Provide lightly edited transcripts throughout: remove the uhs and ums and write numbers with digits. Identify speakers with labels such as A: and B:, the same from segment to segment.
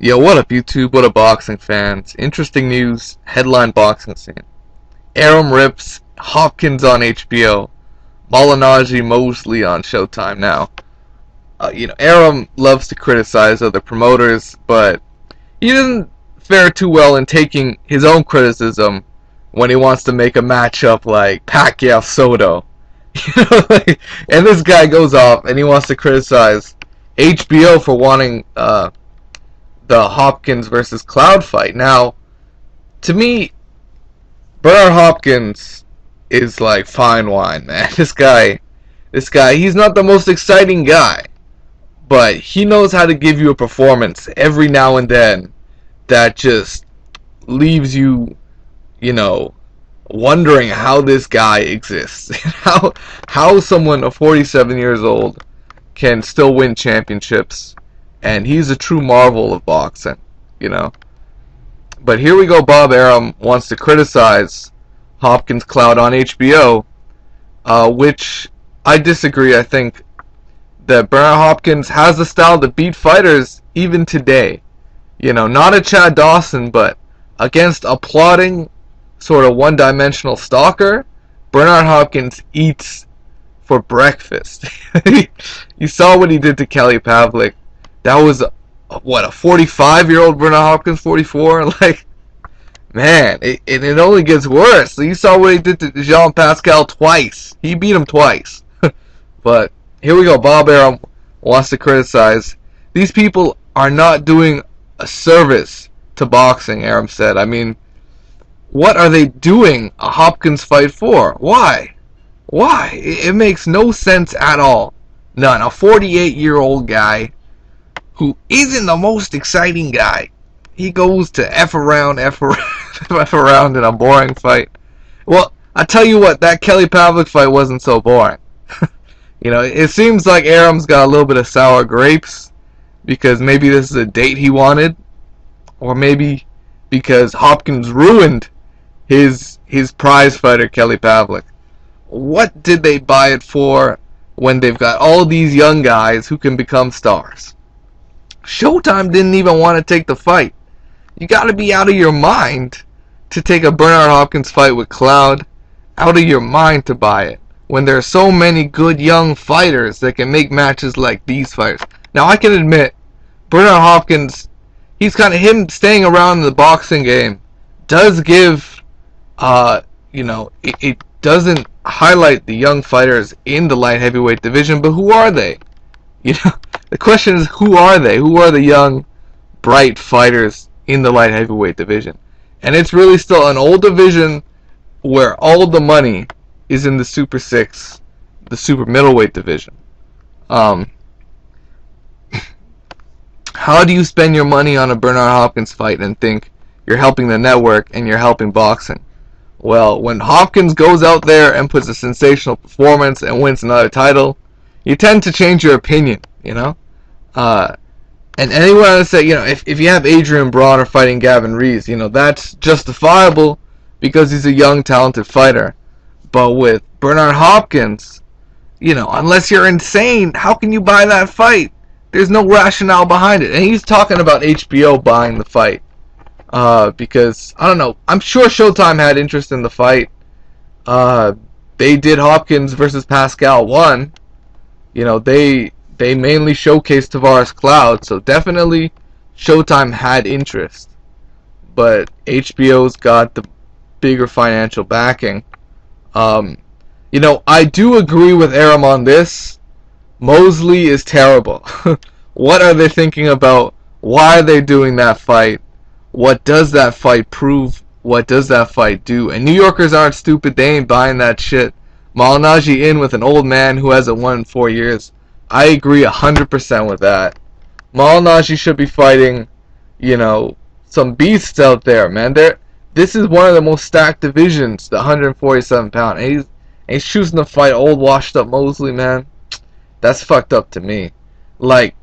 A: Yo, what up, YouTube? What up, boxing fans? Interesting news, headline boxing scene. Arum rips, Hopkins on HBO, Malignaggi Mosley on Showtime now. Arum loves to criticize other promoters, but he doesn't fare too well in taking his own criticism when he wants to make a matchup like Pacquiao-Soto. And this guy goes off and he wants to criticize HBO for wanting the Hopkins versus Cloud fight. Now, to me, Bernard Hopkins is like fine wine, man. This guy, he's not the most exciting guy, but he knows how to give you a performance every now and then that just leaves you, wondering how this guy exists. how someone of 47 years old can still win championships. And he's a true marvel of boxing, But here we go, Bob Arum wants to criticize Hopkins Cloud on HBO, which I disagree. I think that Bernard Hopkins has the style to beat fighters even today. Not a Chad Dawson, but against a plodding, sort of one-dimensional stalker, Bernard Hopkins eats for breakfast. You saw what he did to Kelly Pavlik. That was, a 45-year-old Bernard Hopkins, 44? Man, it only gets worse. So you saw what he did to Jean Pascal twice. He beat him twice. But here we go. Bob Arum wants to criticize. These people are not doing a service to boxing, Arum said. I mean, what are they doing a Hopkins fight for? Why? It makes no sense at all. None. A 48-year-old guy who isn't the most exciting guy. He goes to F around in a boring fight. Well, I tell you what, that Kelly Pavlik fight wasn't so boring. It seems like Arum's got a little bit of sour grapes because maybe this is a date he wanted, or maybe because Hopkins ruined his prize fighter Kelly Pavlik. What did they buy it for when they've got all these young guys who can become stars? Showtime didn't even want to take the fight. You got to be out of your mind to take a Bernard Hopkins fight with Cloud. Out of your mind to buy it when there are so many good young fighters that can make matches like these fighters. Now I can admit, Bernard Hopkins, he's kind of him staying around in the boxing game does give, it doesn't highlight the young fighters in the light heavyweight division, but who are they? The question is, who are they? Who are the young, bright fighters in the light heavyweight division? And it's really still an old division where all the money is in the Super 6, the super middleweight division. How do you spend your money on a Bernard Hopkins fight and think you're helping the network and you're helping boxing? Well, when Hopkins goes out there and puts a sensational performance and wins another title, you tend to change your opinion, And anyone to say, if you have Adrian Brawner fighting Gavin Rees, that's justifiable because he's a young, talented fighter. But with Bernard Hopkins, unless you're insane, how can you buy that fight? There's no rationale behind it. And he's talking about HBO buying the fight. Because, I don't know, I'm sure Showtime had interest in the fight. They did Hopkins versus Pascal 1. They mainly showcased Tavares Cloud, so definitely Showtime had interest. But HBO's got the bigger financial backing. I do agree with Arum on this. Mosley is terrible. What are they thinking about? Why are they doing that fight? What does that fight prove? What does that fight do? And New Yorkers aren't stupid. They ain't buying that shit. Malignaggi in with an old man who hasn't won in 4 years. I agree 100% with that. Malignaggi should be fighting, some beasts out there, man. This is one of the most stacked divisions, the 147 pound. And he's choosing to fight old washed up Mosley, man. That's fucked up to me. Malignaggi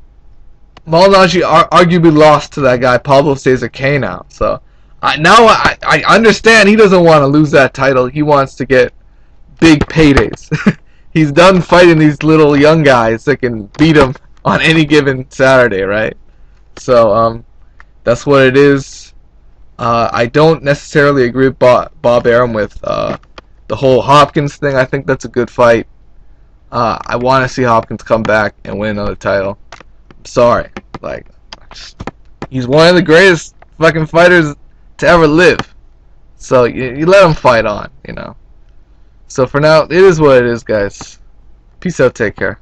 A: arguably lost to that guy Pablo Cesar K now. So I understand he doesn't want to lose that title. He wants to get big paydays. He's done fighting these little young guys that can beat him on any given Saturday, right? So That's what it is. I don't necessarily agree with Bob Arum with the whole Hopkins thing. I think that's a good fight. I want to see Hopkins come back and win another title. I'm sorry. Like, he's one of the greatest fucking fighters to ever live. So you let him fight on, you know. So for now, it is what it is, guys. Peace out. Take care.